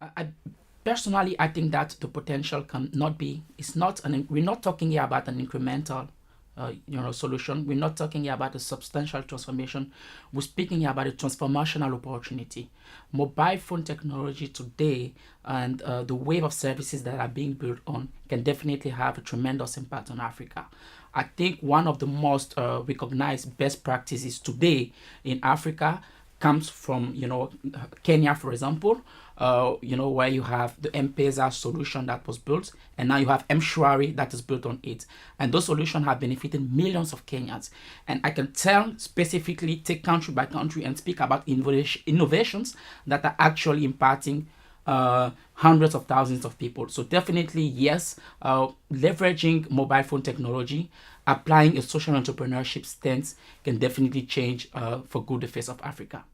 I personally, I think that the potential can not be. It's not an. We're not talking here about an incremental, solution. We're not talking here about a substantial transformation. We're speaking here about a transformational opportunity. Mobile phone technology today and the wave of services that are being built on can definitely have a tremendous impact on Africa. I think one of the most recognized best practices today in Africa comes from Kenya, for example, where you have the M-Pesa solution that was built, and now you have M-Shwari that is built on it, and those solutions have benefited millions of Kenyans. And I can tell specifically, take country by country, and speak about innovations that are actually impacting hundreds of thousands of people. So definitely, yes, leveraging mobile phone technology, applying a social entrepreneurship stance can definitely change for good the face of Africa.